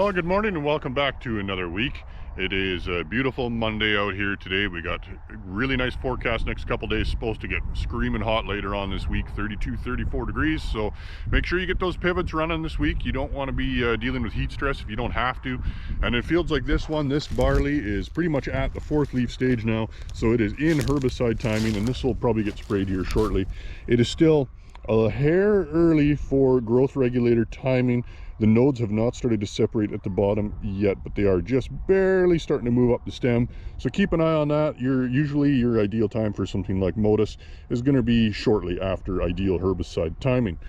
Well, good morning and welcome back to another week. It is a beautiful Monday out here today. We got a really nice forecast next couple days. Supposed to get screaming hot later on this week, 32, 34 degrees. So make sure you get those pivots running this week. You don't want to be dealing with heat stress if you don't have to. And in fields like this one, this barley is pretty much at the 4th leaf stage now. So it is in herbicide timing, and this will probably get sprayed here shortly. It is still a hair early for growth regulator timing. The nodes have not started to separate at the bottom yet, but they are just barely starting to move up the stem. So keep an eye on that. Usually your ideal time for something like Modus is going to be shortly after ideal herbicide timing.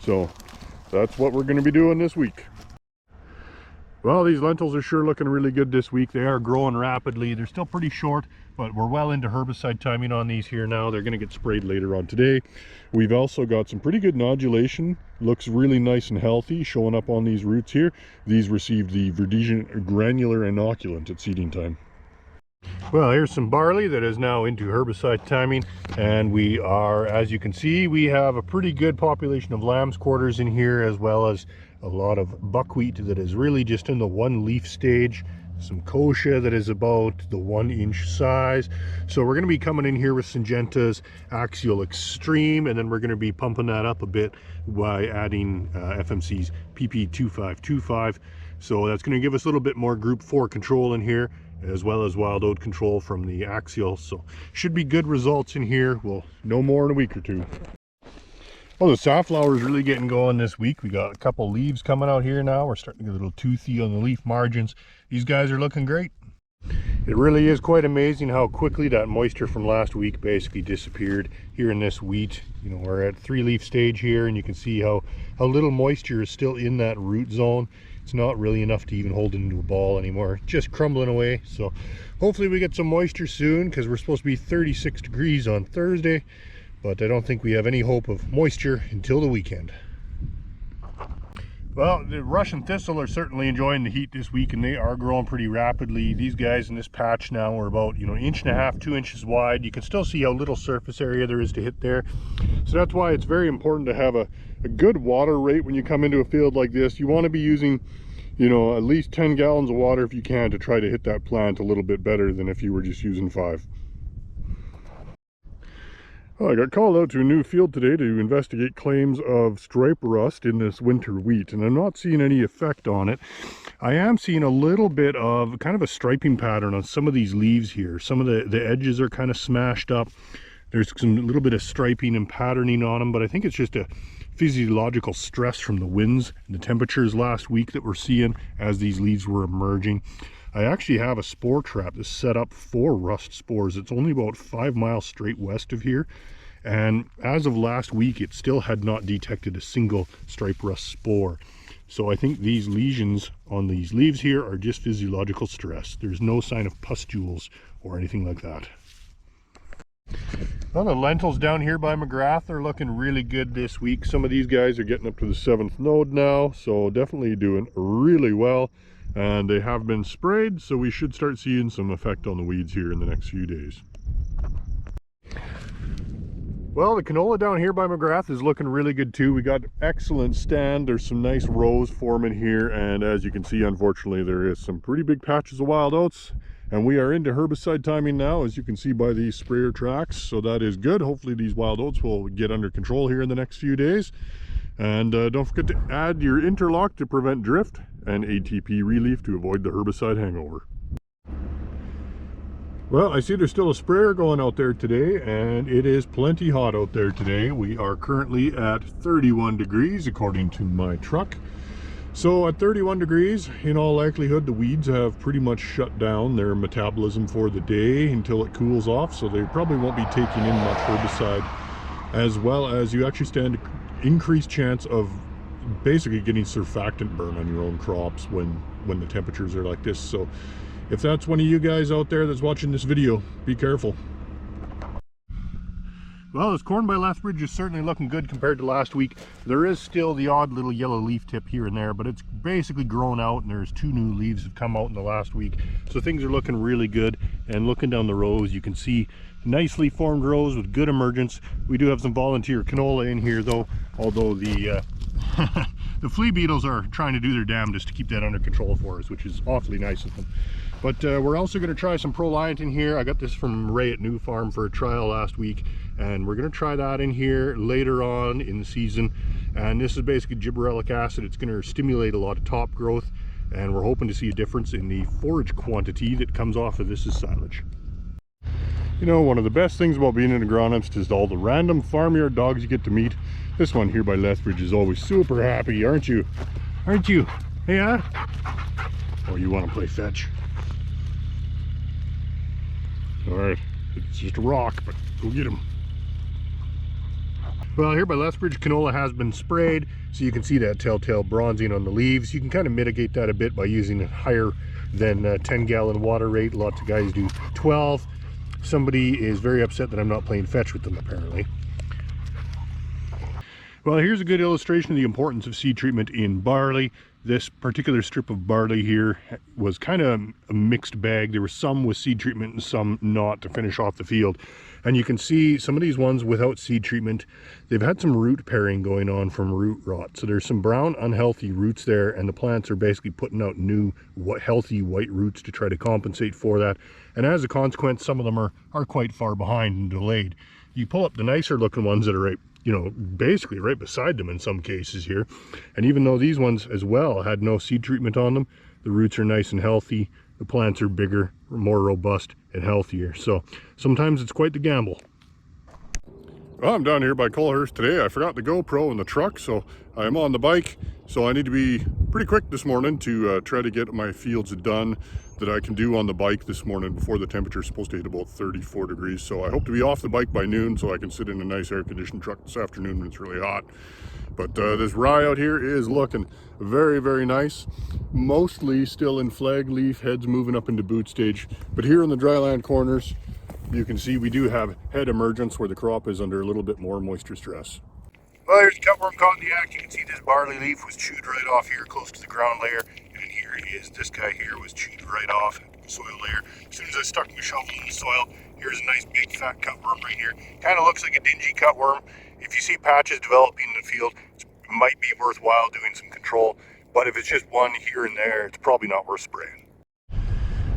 So that's what we're going to be doing this week. Well, these lentils are sure looking really good this week. They are growing rapidly. They're still pretty short, but we're well into herbicide timing on these here now. They're going to get sprayed later on today. We've also got some pretty good nodulation. Looks really nice and healthy showing up on these roots here. These received the Verdesian granular inoculant at seeding time. Well, here's some barley that is now into herbicide timing, and we are, as you can see, we have a pretty good population of lamb's quarters in here, as well as a lot of buckwheat that is really just in the 1 leaf stage, some kochia that is about the 1-inch size. So we're going to be coming in here with Syngenta's Axial Extreme, and then we're going to be pumping that up a bit by adding FMC's PP2525. So that's going to give us a little bit more group 4 control in here, as well as wild oat control from the Axial. So should be good results in here. We'll know more in a week or two. Well, the safflower is really getting going this week. We got a couple leaves coming out here now. We're starting to get a little toothy on the leaf margins. These guys are looking great. It really is quite amazing how quickly that moisture from last week basically disappeared here in this wheat. You know, we're at 3-leaf stage here, and you can see how little moisture is still in that root zone. It's not really enough to even hold it into a ball anymore, just crumbling away. So hopefully we get some moisture soon, because we're supposed to be 36 degrees on Thursday, but I don't think we have any hope of moisture until the weekend. Well, the Russian thistle are certainly enjoying the heat this week, and they are growing pretty rapidly. These guys in this patch now are about, 1.5 to 2 inches wide. You can still see how little surface area there is to hit there. So that's why it's very important to have a good water rate when you come into a field like this. You want to be using, at least 10 gallons of water if you can, to try to hit that plant a little bit better than if you were just using 5. Well, I got called out to a new field today to investigate claims of stripe rust in this winter wheat, and I'm not seeing any effect on it. I am seeing a little bit of kind of a striping pattern on some of these leaves here. Some of the edges are kind of smashed up. There's some little bit of striping and patterning on them, but I think it's just a physiological stress from the winds and the temperatures last week that we're seeing as these leaves were emerging. I actually have a spore trap that's set up for rust spores. It's only about 5 miles straight west of here, and as of last week it still had not detected a single stripe rust spore. So I think these lesions on these leaves here are just physiological stress. There's no sign of pustules or anything like that. Well, the lentils down here by McGrath are looking really good this week. Some of these guys are getting up to the 7th node now, so definitely doing really well. And they have been sprayed, so we should start seeing some effect on the weeds here in the next few days. Well, the canola down here by McGrath is looking really good too. We got excellent stand. There's some nice rows forming here, and as you can see, unfortunately, there is some pretty big patches of wild oats. And we are into herbicide timing now, as you can see by these sprayer tracks, so that is good. Hopefully these wild oats will get under control here in the next few days. And don't forget to add your interlock to prevent drift, and ATP relief to avoid the herbicide hangover. Well, I see there's still a sprayer going out there today, and it is plenty hot out there today. We are currently at 31 degrees according to my truck. So at 31 degrees, in all likelihood, the weeds have pretty much shut down their metabolism for the day until it cools off, so they probably won't be taking in much herbicide, as well as you actually stand increased chance of basically getting surfactant burn on your own crops when the temperatures are like this. So if that's one of you guys out there that's watching this video, be careful. Well, this corn by Lethbridge is certainly looking good compared to last week. There is still the odd little yellow leaf tip here and there, but it's basically grown out, and there's 2 new leaves have come out in the last week. So things are looking really good. And looking down the rows, you can see nicely formed rows with good emergence. We do have some volunteer canola in here though, although the the flea beetles are trying to do their damnedest to keep that under control for us, which is awfully nice of them. But we're also going to try some Proliant in here. I got this from Ray at New Farm for a trial last week, and we're going to try that in here later on in the season. And this is basically gibberellic acid. It's going to stimulate a lot of top growth, and we're hoping to see a difference in the forage quantity that comes off of this silage. You know, one of the best things about being an agronomist is all the random farmyard dogs you get to meet. This one here by Lethbridge is always super happy, aren't you? Aren't you? Yeah? Oh, you want to play fetch? Alright, it's just a rock, but go get him. Well, here by Lethbridge, canola has been sprayed, so you can see that telltale bronzing on the leaves. You can kind of mitigate that a bit by using a higher than 10-gallon water rate. Lots of guys do 12. Somebody is very upset that I'm not playing fetch with them, apparently. Well, here's a good illustration of the importance of seed treatment in barley. This particular strip of barley here was kind of a mixed bag. There were some with seed treatment and some not to finish off the field. And you can see some of these ones without seed treatment, they've had some root pairing going on from root rot. So there's some brown unhealthy roots there, and the plants are basically putting out new healthy white roots to try to compensate for that. And as a consequence, some of them are quite far behind and delayed. You pull up the nicer looking ones that are right, you know, basically right beside them in some cases here. And even though these ones as well had no seed treatment on them, the roots are nice and healthy. The plants are bigger, more robust, and healthier. So sometimes it's quite the gamble. Well, I'm down here by Colhurst today. I forgot the GoPro in the truck, so I'm on the bike. So I need to be pretty quick this morning to try to get my fields done that I can do on the bike this morning before the temperature is supposed to hit about 34 degrees. So I hope to be off the bike by noon so I can sit in a nice air-conditioned truck this afternoon when it's really hot. But this rye out here is looking very, very nice. Mostly still in flag leaf, heads moving up into boot stage. But here in the dryland corners, you can see we do have head emergence where the crop is under a little bit more moisture stress. Well, here's the cutworm caught in the act. You can see this barley leaf was chewed right off here close to the ground layer. And here it is. This guy here was chewed right off the soil layer. As soon as I stuck my shovel in the soil, here's a nice big fat cutworm right here. Kind of looks like a dingy cutworm. If you see patches developing in the field, it might be worthwhile doing some control. But if it's just one here and there, it's probably not worth spraying.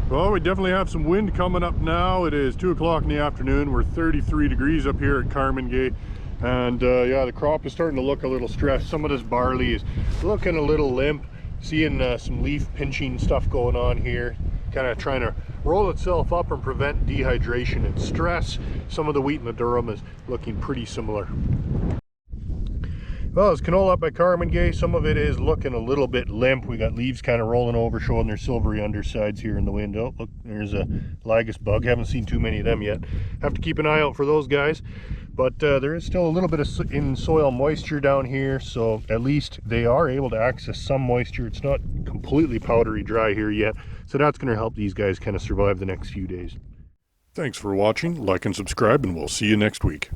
Well, we definitely have some wind coming up now. It is 2 o'clock in the afternoon. We're 33 degrees up here at Carmangay. And yeah, the crop is starting to look a little stressed. Some of this barley is looking a little limp. Seeing some leaf pinching stuff going on here. Kind of trying to roll itself up and prevent dehydration and stress. Some of the wheat in the durum is looking pretty similar. Well, it's canola up by Carmangay. Some of it is looking a little bit limp. We got leaves kind of rolling over, showing their silvery undersides here in the wind. Oh, look, there's a lygus bug. Haven't seen too many of them yet. Have to keep an eye out for those guys. But there is still a little bit of in-soil moisture down here, so at least they are able to access some moisture. It's not completely powdery dry here yet, so that's going to help these guys kind of survive the next few days. Thanks for watching. Like and subscribe, and we'll see you next week.